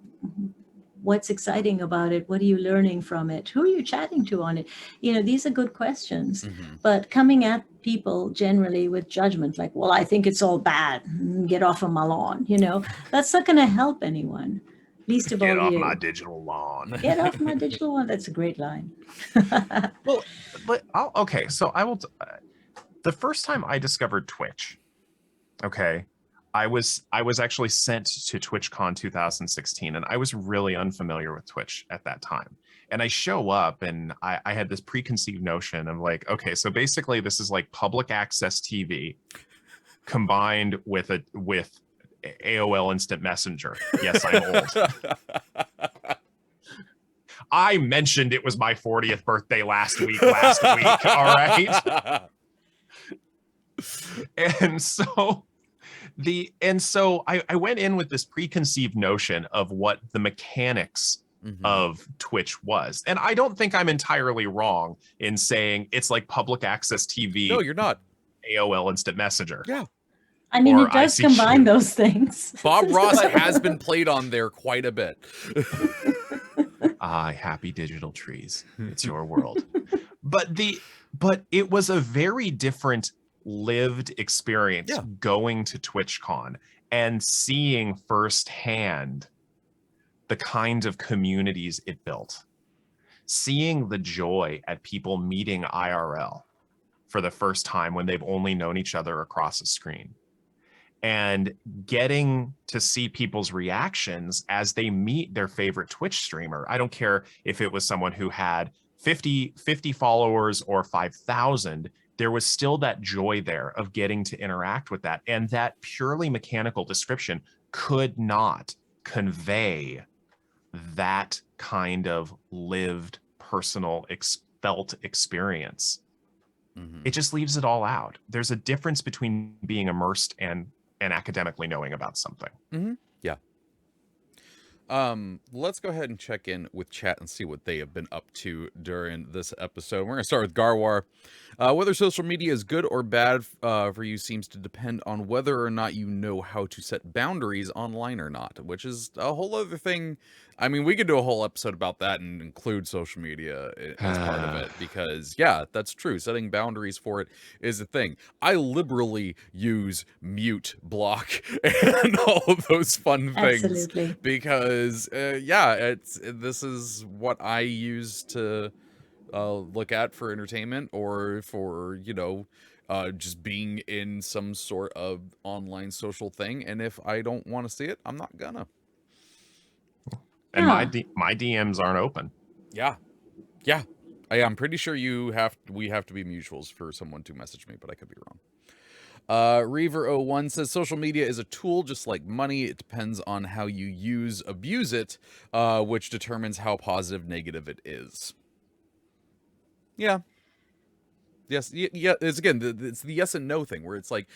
what's exciting about it, what are you learning from it, who are you chatting to on it, these are good questions. But coming at people generally with judgment, like, well, I think it's all bad, get off of my lawn, that's not going to help anyone, least of get all off you. my digital lawn. Get off my digital lawn. That's a great line. Well, okay, so I will. The first time I discovered Twitch, okay, I was actually sent to TwitchCon 2016, and I was really unfamiliar with Twitch at that time. And I show up, and I had this preconceived notion of like, okay, so basically this is like public access TV combined with AOL Instant Messenger. Yes, I'm old. I mentioned it was my 40th birthday last week. All right. And so I went in with this preconceived notion of what the mechanics of Twitch was. And I don't think I'm entirely wrong in saying it's like public access TV. No, you're not. AOL Instant Messenger. Yeah. I mean, Or it does ICQ. combine those things. Bob Ross has been played on there quite a bit. Happy digital trees. It's your world. But it was a very different lived experience going to TwitchCon and seeing firsthand the kind of communities it built, seeing the joy at people meeting IRL for the first time when they've only known each other across a screen, and getting to see people's reactions as they meet their favorite Twitch streamer. I don't care if it was someone who had 50 followers or 5,000, there was still that joy there of getting to interact with that. And that purely mechanical description could not convey that kind of lived, personal, felt experience. It just leaves it all out. There's a difference between being immersed and academically knowing about something. Yeah. Let's go ahead and check in with chat and see what they have been up to during this episode. We're going to start with Garwar. Whether social media is good or bad for you seems to depend on whether or not you know how to set boundaries online or not, which is a whole other thing. I mean, we could do a whole episode about that and include social media as part of it, because that's true. Setting boundaries for it is a thing. I liberally use mute, block, and all of those fun things. Absolutely. Because this is what I use to look at for entertainment, or for just being in some sort of online social thing. And if I don't want to see it, I'm not gonna. And my DMs aren't open. Yeah. I'm pretty sure we have to be mutuals for someone to message me, but I could be wrong. Reaver01 says social media is a tool just like money. It depends on how you abuse it, which determines how positive, negative it is. Yeah. Yes. Yeah. It's the yes and no thing, where it's like,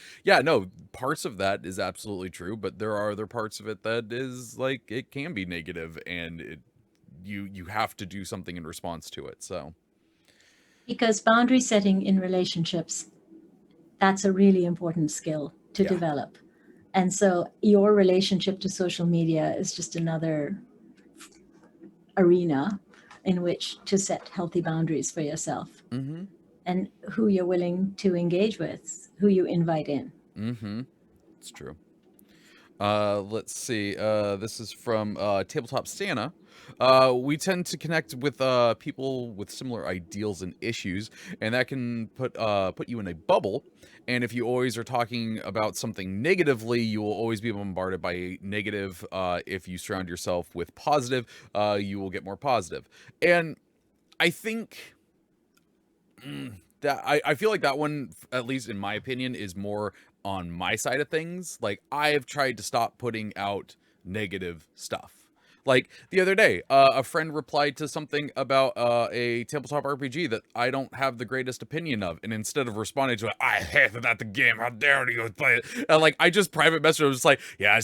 parts of that is absolutely true, but there are other parts of it that is like, it can be negative, and you have to do something in response to it. So, because boundary setting in relationships, that's a really important skill to develop. And so your relationship to social media is just another arena in which to set healthy boundaries for yourself. And who you're willing to engage with, who you invite in. It's true. Let's see. This is from Tabletop Santa. We tend to connect with people with similar ideals and issues, and that can put you in a bubble. And if you always are talking about something negatively, you will always be bombarded by negative. If you surround yourself with positive, you will get more positive. And I think that I feel like that one, at least in my opinion, is more on my side of things. Like, I've tried to stop putting out negative stuff. Like the other day, a friend replied to something about a tabletop RPG that I don't have the greatest opinion of, and instead of responding to it, I hated that the game. How dare you play it? And like, I just private messaged. I was like, yeah,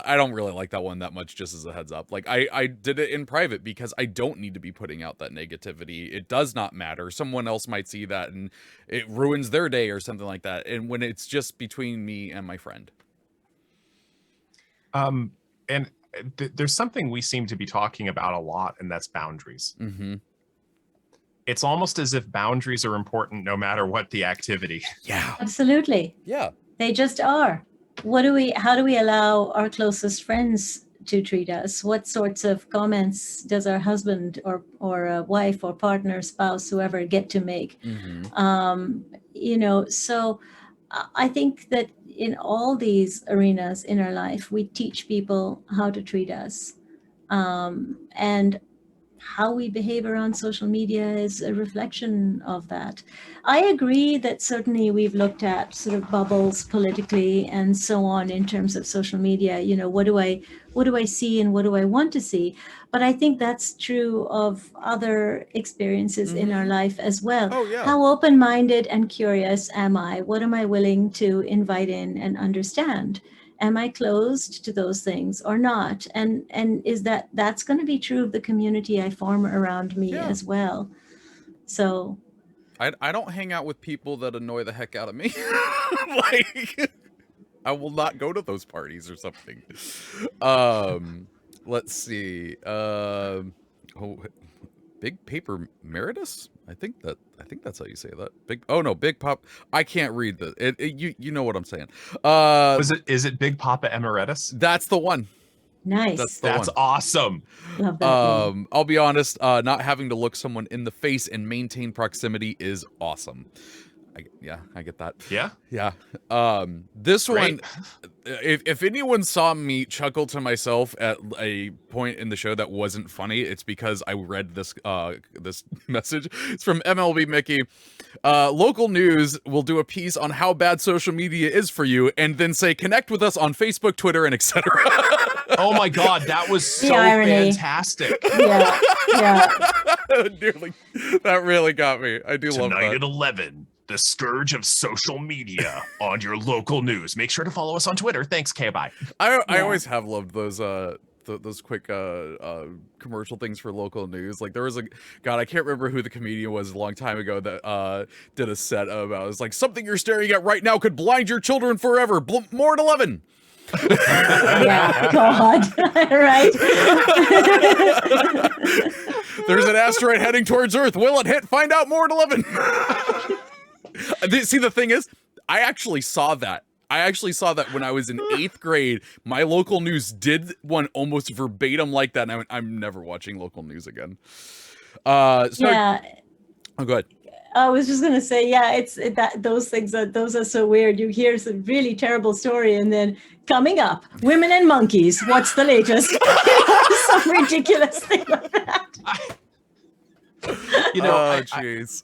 I don't really like that one that much. Just as a heads up, like I did it in private because I don't need to be putting out that negativity. It does not matter. Someone else might see that and it ruins their day or something like that. And when it's just between me and my friend. And there's something we seem to be talking about a lot, and that's boundaries. Mm-hmm. It's almost as if boundaries are important no matter what the activity. Yeah. Absolutely. Yeah. They just are. How do we allow our closest friends to treat us? What sorts of comments does our husband or a wife or partner, spouse, whoever get to make? Mm-hmm. So I think that in all these arenas in our life, we teach people how to treat us. And how we behave around social media is a reflection of that. I agree that certainly we've looked at sort of bubbles politically and so on in terms of social media. What do I see and what do I want to see? But I think that's true of other experiences in our life as well. Oh, yeah. How open-minded and curious am I? What am I willing to invite in and understand? Am I closed to those things or not? And is that's going to be true of the community I form around me as well. So I don't hang out with people that annoy the heck out of me. Like, I will not go to those parties or something. Let's see. Big Paper Meritus? I think that's how you say that. Big Pop. I can't read the you know what I'm saying. Is it Big Papa Emeritus? That's the one. nice. That's awesome. Love that name. I'll be honest, not having to look someone in the face and maintain proximity is awesome. I get that. Yeah. Yeah. This Great. one, if anyone saw me chuckle to myself at a point in the show that wasn't funny, it's because I read this message. It's from MLB Mickey. Local news will do a piece on how bad social media is for you, and then say connect with us on Facebook, Twitter, and etc. Oh my God, that was so irony. fantastic. Yeah. That really got me. I do love Tonight that. at 11, the scourge of social media on your local news. Make sure to follow us on Twitter. Thanks, K-Bye. I always have loved those quick commercial things for local news. Like, there was I can't remember who the comedian was a long time ago that did a set about, it's like, something you're staring at right now could blind your children forever. More at 11. Yeah, God. Right. There's an asteroid heading towards Earth. Will it hit? Find out more at 11. See, the thing is, I actually saw that when I was in 8th grade. My local news did one almost verbatim like that, and I went, I'm never watching local news again. Yeah. Oh, go ahead. I was just gonna say, yeah, those are so weird. You hear some really terrible story, and then coming up, women and monkeys. What's the latest? Some ridiculous thing like that.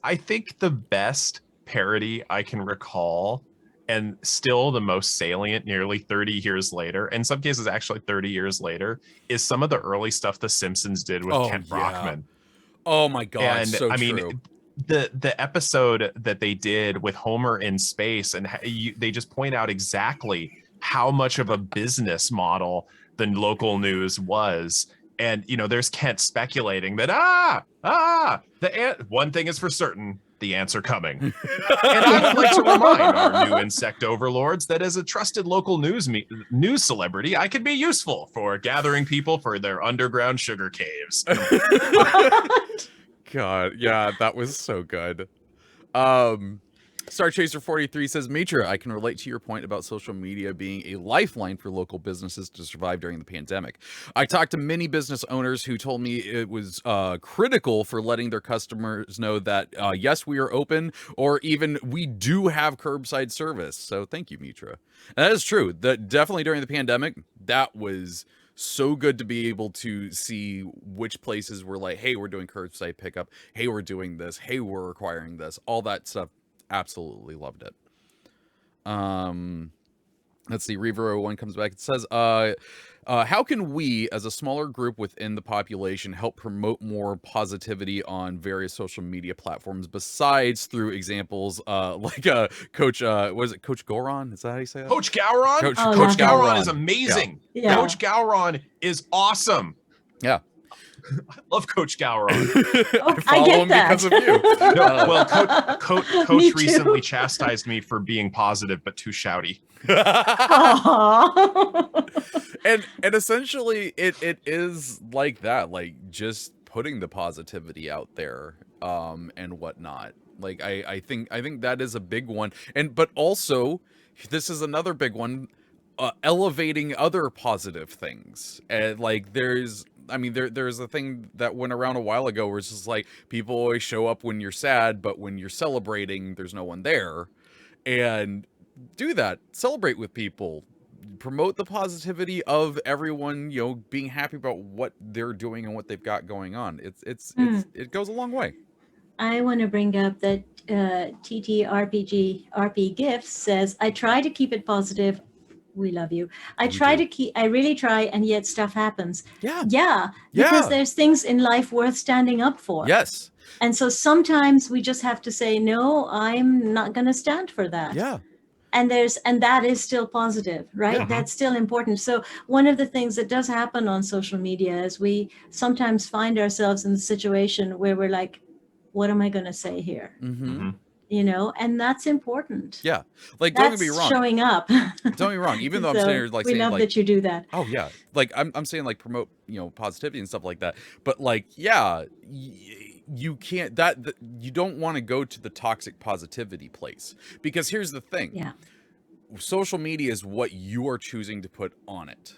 I think the best parody I can recall, and still the most salient nearly 30 years later, in some cases actually 30 years later, is some of the early stuff The Simpsons did with Kent Brockman. Oh my God, and so I true. mean, the episode that they did with Homer in space, and they just point out exactly how much of a business model the local news was. And there's Kent speculating that one thing is for certain, the answer coming. And I would like to remind our new insect overlords that as a trusted local news celebrity, I could be useful for gathering people for their underground sugar caves. God, yeah, that was so good. Star Chaser 43 says, Mitra, I can relate to your point about social media being a lifeline for local businesses to survive during the pandemic. I talked to many business owners who told me it was critical for letting their customers know that, yes, we are open, or even we do have curbside service. So thank you, Mitra. And that is true. That definitely during the pandemic, that was so good to be able to see which places were like, hey, we're doing curbside pickup. Hey, we're doing this. Hey, we're requiring this. All that stuff. Absolutely loved it. Let's see. Reaver01 comes back. It says, how can we, as a smaller group within the population, help promote more positivity on various social media platforms besides through examples like Coach, was it Coach Goron? Is that how you say it? Coach Gowron? Coach Gowron is amazing. Yeah. Coach Gowron is awesome. Yeah. I love Coach Gowron. Oh, I follow him that. because of you. No, well, Coach Me too. recently chastised me for being positive but too shouty. and essentially it is like that, like just putting the positivity out there and whatnot. Like I think that is a big one. But also this is another big one, elevating other positive things. And like there's a thing that went around a while ago where it's just like people always show up when you're sad, but when you're celebrating there's no one there. And do that, celebrate with people, promote the positivity of everyone, being happy about what they're doing and what they've got going on. It goes a long way. I want to bring up that RP Gifts says, I try to keep it positive. We love you. I really try, and yet stuff happens. Yeah. Because there's things in life worth standing up for. Yes. And so sometimes we just have to say, no, I'm not going to stand for that. Yeah. And that is still positive, right? Yeah. That's still important. So one of the things that does happen on social media is we sometimes find ourselves in the situation where we're like, what am I going to say here? Mm-hmm. And that's important. Yeah. Like, that's don't get me wrong. Showing up. Don't get me wrong. Even though I'm saying like, we love that you do that. Oh yeah. Like I'm saying like promote, positivity and stuff like that. But like, yeah, you can't, you don't want to go to the toxic positivity place, because here's the thing. Yeah. Social media is what you are choosing to put on it.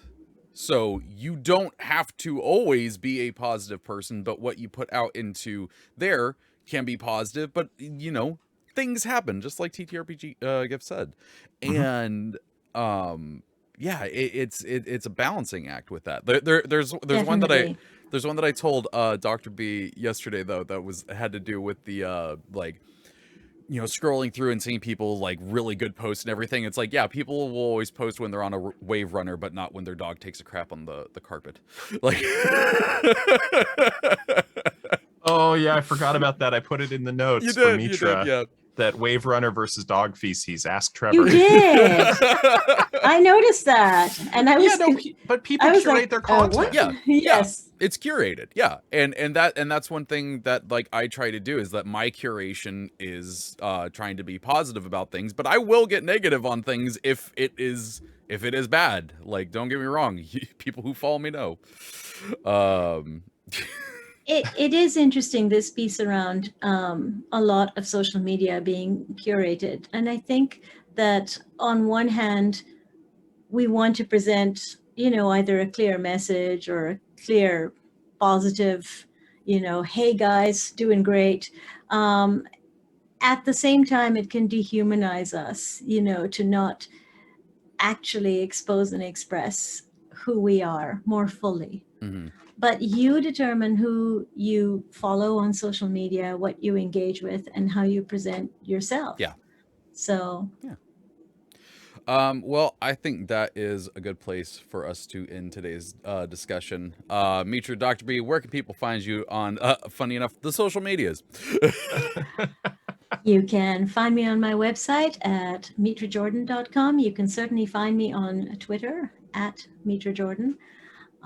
So you don't have to always be a positive person, but what you put out into there can be positive, but things happen, just like TTRPG Gift said. And yeah, it's a balancing act with that. There's one that I told Dr. B yesterday though, that had to do with the scrolling through and seeing people like really good posts and everything. It's like, yeah, people will always post when they're on a wave runner, but not when their dog takes a crap on the carpet. Like oh yeah, I forgot about that. I put it in the notes for Mitra. Yeah. That wave runner versus dog feces. Ask Treavor. You did. I noticed that, and I was. But people curate their content. Yeah. Yes. Yeah. It's curated. Yeah, and that's one thing that like I try to do, is that my curation is trying to be positive about things, but I will get negative on things if it is bad. Like, don't get me wrong, people who follow me know. It is interesting, this piece around a lot of social media being curated. And I think that on one hand, we want to present, either a clear message or a clear positive, hey guys, doing great. At the same time, it can dehumanize us, to not actually expose and express who we are more fully. Mm-hmm. But you determine who you follow on social media, what you engage with, and how you present yourself. Yeah. So. Yeah. Well, I think that is a good place for us to end today's discussion. Mitra, Dr. B, where can people find you on, funny enough, the social medias? You can find me on my website at mitrajordan.com. You can certainly find me on Twitter at mitrajordan.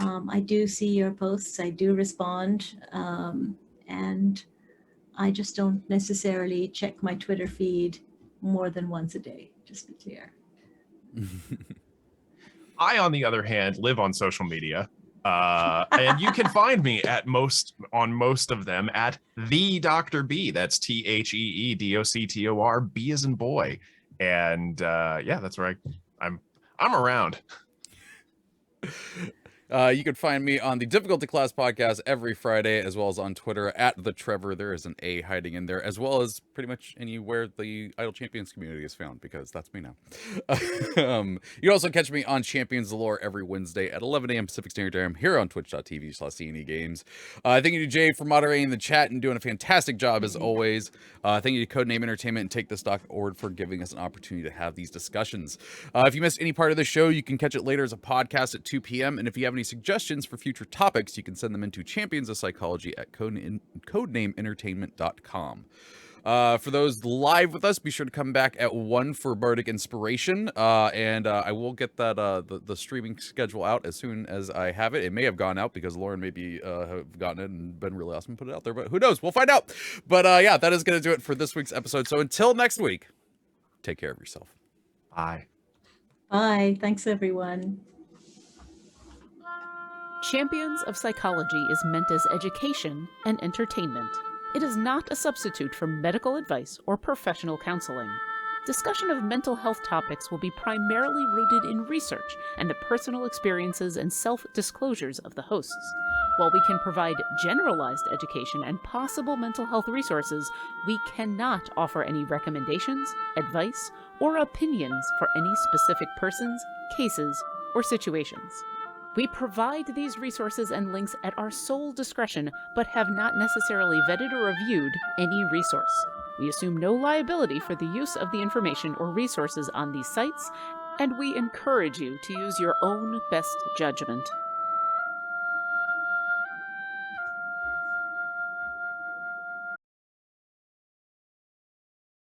I do see your posts, I do respond, and I just don't necessarily check my Twitter feed more than once a day, just to be clear. I, on the other hand, live on social media. And you can find me on most of them at the Dr. B. That's TheeDoctor. B as in boy. And yeah, that's where I'm around. You can find me on the Difficulty Class podcast every Friday, as well as on Twitter at the Treavor. There is an A hiding in there, as well as pretty much anywhere the Idle Champions community is found, because that's me now. You can also catch me on Champions of the Lore every Wednesday at 11 a.m. Pacific Standard Time here on twitch.tv/CNE Games. Thank you to Jay for moderating the chat and doing a fantastic job as always. Thank you to Codename Entertainment and Take This.org for giving us an opportunity to have these discussions. If you missed any part of the show, you can catch it later as a podcast at 2 p.m. And if you have any suggestions for future topics, you can send them into Champions of Psychology at codenameentertainment.com. For those live with us, be sure to come back at 1 for Bardic Inspiration, and I will get that the streaming schedule out as soon as I have it. It may have gone out because Lauren maybe have gotten it and been really awesome and put it out there, but who knows? We'll find out. But yeah, that is going to do it for this week's episode. So until next week, take care of yourself. Bye. Bye. Thanks, everyone. Champions of Psychology is meant as education and entertainment. It is not a substitute for medical advice or professional counseling. Discussion of mental health topics will be primarily rooted in research and the personal experiences and self-disclosures of the hosts. While we can provide generalized education and possible mental health resources, we cannot offer any recommendations, advice, or opinions for any specific persons, cases, or situations. We provide these resources and links at our sole discretion, but have not necessarily vetted or reviewed any resource. We assume no liability for the use of the information or resources on these sites, and we encourage you to use your own best judgment.